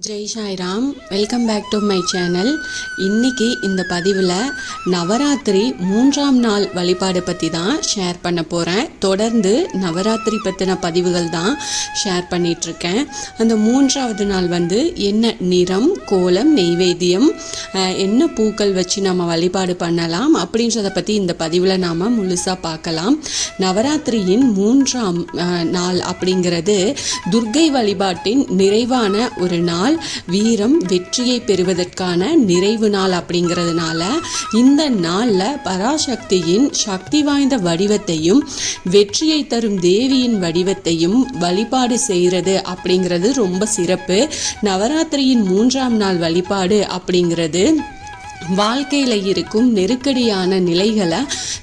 Jai Sairam, welcome back to my channel. இன்றைக்கி இந்த பதிவில் நவராத்திரி 3ஆம் நாள் வழிபாடு பற்றி தான் ஷேர் பண்ண போகிறேன். தொடர்ந்து நவராத்திரி பற்றின பதிவுகள் தான் ஷேர் பண்ணிகிட்ருக்கேன். அந்த 3ஆவது நாள் என்ன நிறம், கோலம், நெய்வேத்தியம், என்ன பூக்கள் வச்சு நம்ம வழிபாடு பண்ணலாம் அப்படின்றத பற்றி இந்த பதிவில் நாம் முழுசாக பார்க்கலாம். நவராத்திரியின் 3ஆம் நாள் அப்படிங்கிறது துர்க்கை வழிபாட்டின் நிறைவான ஒரு நாள். வீரம் வெற்றியை பெறுவதற்கான நிறைவு நாள் அப்படிங்கிறதுனால இந்த நாளில் பராசக்தியின் சக்தி வாய்ந்த வடிவத்தையும் வெற்றியை தரும் தேவியின் வடிவத்தையும் வழிபாடு செய்கிறது அப்படிங்கிறது ரொம்ப சிறப்பு. நவராத்திரியின் 3ஆம் நாள் வழிபாடு அப்படிங்கிறது வாழ்க்கையில் இருக்கும் நெருக்கடியான நிலைகளை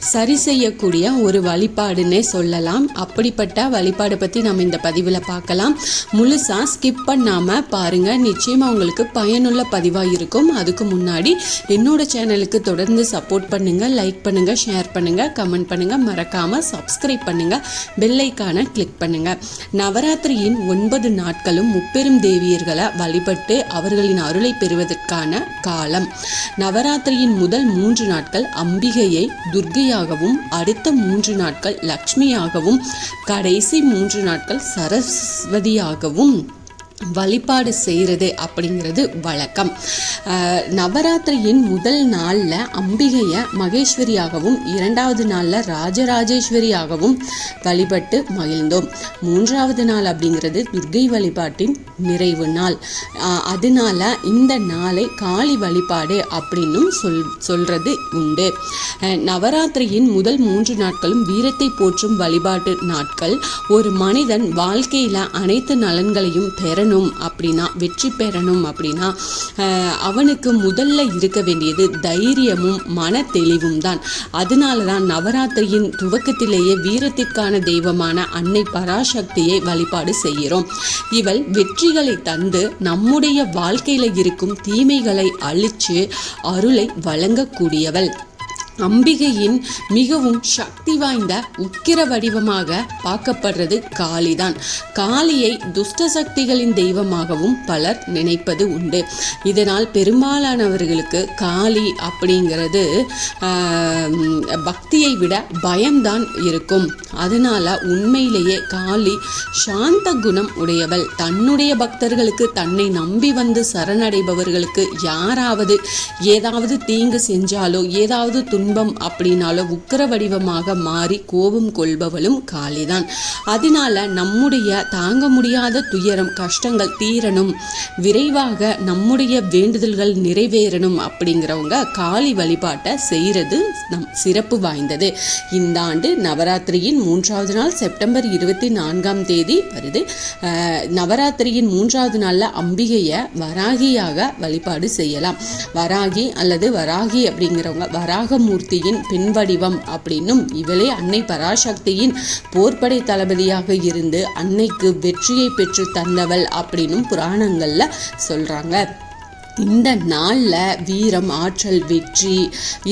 சரி செய்யக்கூடிய ஒரு வழிபாடுன்னே சொல்லலாம். அப்படிப்பட்ட வழிபாடு பற்றி நம்ம இந்த பதிவில் பார்க்கலாம். முழுசாக ஸ்கிப் பண்ணாமல் பாருங்கள், நிச்சயமாக உங்களுக்கு பயனுள்ள பதிவாக இருக்கும். அதுக்கு முன்னாடி என்னோட சேனலுக்கு தொடர்ந்து சப்போர்ட் பண்ணுங்கள், லைக் பண்ணுங்கள், ஷேர் பண்ணுங்கள், கமெண்ட் பண்ணுங்கள், மறக்காமல் சப்ஸ்கிரைப் பண்ணுங்கள், பெல் ஐகானை கிளிக் பண்ணுங்கள். நவராத்திரியின் 9 நாட்களும் முப்பெரும் தேவியர்களை வழிபட்டு அவர்களின் அருளை பெறுவதற்கான காலம். நவராத்திரியின் முதல் 3 நாட்கள் அம்பிகையை துர்க்கையாகவும், அடுத்த 3 நாட்கள் லக்ஷ்மியாகவும், கடைசி 3 நாட்கள் சரஸ்வதியாகவும் வழிபாடு செய்கிறது அப்படிங்கிறது வழக்கம். நவராத்திரியின் முதல் நாளில் அம்பிகையை மகேஸ்வரியாகவும், 2வது நாளில் ராஜராஜேஸ்வரியாகவும் வழிபட்டு மகிழ்ந்தோம். 3ஆவது நாள் அப்படிங்கிறது துர்க்கை வழிபாட்டின் நிறைவு நாள். அதனால இந்த நாளை காளி வழிபாடு அப்படின்னும் சொல்றது உண்டு. நவராத்திரியின் முதல் 3 நாட்களும் வீரத்தை போற்றும் வழிபாட்டு நாட்கள். ஒரு மனிதன் வாழ்க்கையில் அனைத்து நலன்களையும் பெறணும் அப்படின்னா, வெற்றி பெறணும் அப்படின்னா அவனுக்கு முதல்ல இருக்க வேண்டியது தைரியமும் மன தெளிவும் தான். அதனால தான் நவராத்திரியின் துவக்கத்திலேயே வீரத்திற்கான தெய்வமான அன்னை பராசக்தியை வழிபாடு செய்கிறோம். இவள் வெற்றிகளை தந்து நம்முடைய வாழ்க்கையில இருக்கும் தீமைகளை அழிச்சு அருளை வழங்கக்கூடியவள். அம்பிகையின் மிகவும் சக்தி வாய்ந்த உக்கிர வடிவமாக பார்க்கப்படுறது காளிதான். காளியை துஷ்ட சக்திகளின் தெய்வமாகவும் பலர் நினைப்பது உண்டு. இதனால் பெரும்பாலானவர்களுக்கு காளி அப்படிங்கிறது பக்தியை விட பயம்தான் இருக்கும். அதனால உண்மையிலேயே காளி சாந்த குணம் உடையவள். தன்னுடைய பக்தர்களுக்கு, தன்னை நம்பி வந்து சரணடைபவர்களுக்கு யாராவது ஏதாவது தீங்கு செஞ்சாலோ, ஏதாவது துன்பம் அப்படின்னாலோ உக்கிர வடிவமாக மாறி கோபம் கொள்பவளும் காளிதான். அதனால நம்முடைய தாங்க முடியாத துயரம், கஷ்டங்கள் தீரணும், விரைவாக நம்முடைய வேண்டுதல்கள் நிறைவேறணும் அப்படிங்கிறவங்க காளி வழிபாட்டை செய்கிறது சிறப்பு வாய்ந்தது. இந்த ஆண்டு நவராத்திரியின் 3ஆவது நாள் செப்டம்பர் 24ஆம் தேதி வருது. நவராத்திரியின் 3ஆவது நாளில் அம்பிகையை வராகியாக வழிபாடு செய்யலாம். வராகி அல்லது வராகி அப்படிங்கிறவங்க வராகமூர்த்தியின் பெண் வடிவம் அப்படின்னும், இவளே அன்னை பராசக்தியின் போர்ப்படை தளபதியாக இருந்து அன்னைக்கு வெற்றியை பெற்று தந்தவள் அப்படின்னும் புராணங்கள்ல சொல்றாங்க. இந்த நாளில் வீரம், ஆற்றல், வெற்றி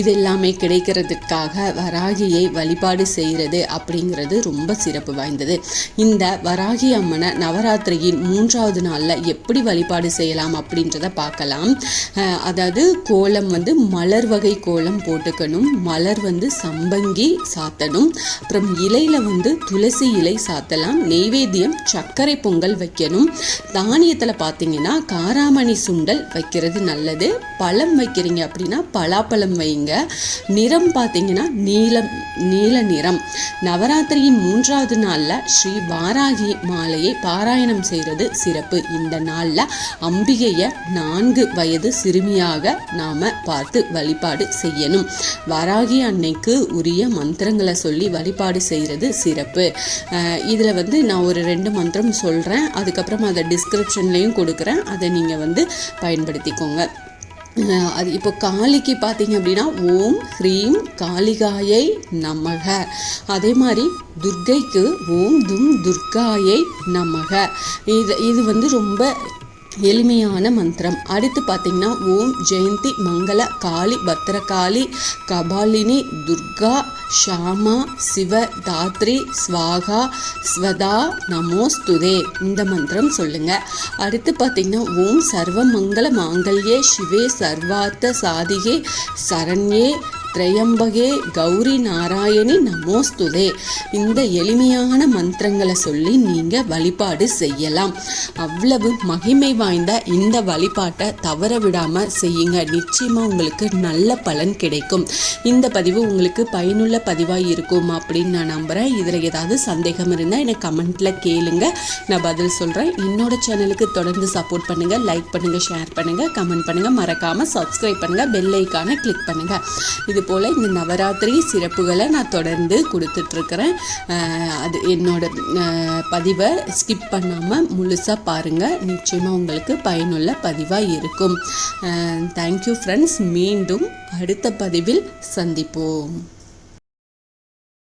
இதெல்லாமே கிடைக்கிறதுக்காக வராகியை வழிபாடு செய்கிறது அப்படிங்கிறது ரொம்ப சிறப்பு வாய்ந்தது. இந்த வராகி அம்மனை நவராத்திரியின் 3ஆவது நாளில் எப்படி வழிபாடு செய்யலாம் அப்படின்றத பார்க்கலாம். அதாவது கோலம் மலர் வகை கோலம் போட்டுக்கணும். மலர் சம்பங்கி சாத்தணும். அப்புறம் இலையில் துளசி இலை சாத்தலாம். நெய்வேத்தியம் சர்க்கரை பொங்கல் வைக்கணும். தானியத்தில் பார்த்தீங்கன்னா காராமணி சுண்டல் வைக்கிறது நல்லது. பழம் வைக்கிறீங்க அப்படின்னா பலாப்பழம் வைங்க. நிறம் பார்த்தீங்கன்னா நீல நிறம். நவராத்திரியின் 3ஆவது நாளில் ஸ்ரீ வாராகி மாலையை பாராயணம் செய்கிறது சிறப்பு. இந்த நாளில் அம்பிகையை 4 வயது சிறுமியாக நாம் பார்த்து வழிபாடு செய்யணும். வராகி அன்னைக்கு உரிய மந்திரங்களை சொல்லி வழிபாடு செய்கிறது சிறப்பு. இதில் நான் ஒரு 2 மந்திரம் சொல்கிறேன். அதுக்கப்புறம் அதை டிஸ்கிரிப்ஷன்லேயும் கொடுக்குறேன். அதை நீங்கள் பயன்படுத்திக்கோங்க. அது இப்போ காளிக்கு பார்த்தீங்க அப்படின்னா ஓம் ஹ்ரீம் காளிகாயை நமக. அதே மாதிரி துர்க்கைக்கு ஓம் தும் துர்காயை நமக. இது ரொம்ப எளிமையான மந்திரம். அடுத்து பார்த்தீங்கன்னா ஓம் ஜெயந்தி மங்கள காளி பத்ரகாளி கபாலினி துர்கா ஷாமா சிவ தாத்ரி ஸ்வாகா ஸ்வதா நமோஸ்துதே இந்த மந்திரம் சொல்லுங்க. அடுத்து பார்த்தீங்கன்னா ஓம் சர்வ மங்கள மாங்கல்யே சிவே சர்வார்த்த சாதிகே சரண்யே திரையம்பகே கௌரி நாராயணி நமோஸ்துதே இந்த எளிமையான மந்திரங்களை சொல்லி நீங்கள் வழிபாடு செய்யலாம். அவ்வளவு மகிமை வாய்ந்த இந்த வழிபாட்டை தவற விடாமல் செய்யுங்க. நிச்சயமாக உங்களுக்கு நல்ல பலன் கிடைக்கும். இந்த பதிவு உங்களுக்கு பயனுள்ள பதிவாக இருக்கும் அப்படின்னு நான் நம்புகிறேன். இதில் ஏதாவது சந்தேகம் இருந்தால் எனக்கு கமெண்ட்டில் கேளுங்க, நான் பதில் சொல்கிறேன். என்னோட சேனலுக்கு தொடர்ந்து சப்போர்ட் பண்ணுங்கள், லைக் பண்ணுங்கள், ஷேர் பண்ணுங்கள், கமெண்ட் பண்ணுங்கள், மறக்காமல் சப்ஸ்கிரைப் பண்ணுங்கள், பெல் ஐக்கானை கிளிக் பண்ணுங்கள். இது போல் இந்த நவராத்திரி சிறப்புகளை நான் தொடர்ந்து கொடுத்துட்ருக்கிறேன். அது என்னோட பதிவை ஸ்கிப் பண்ணாமல் முழுசாக பாருங்கள். நிச்சயமாக உங்களுக்கு பயனுள்ள பதிவாக இருக்கும். Thank you friends. மீண்டும் அடுத்த பதிவில் சந்திப்போம்.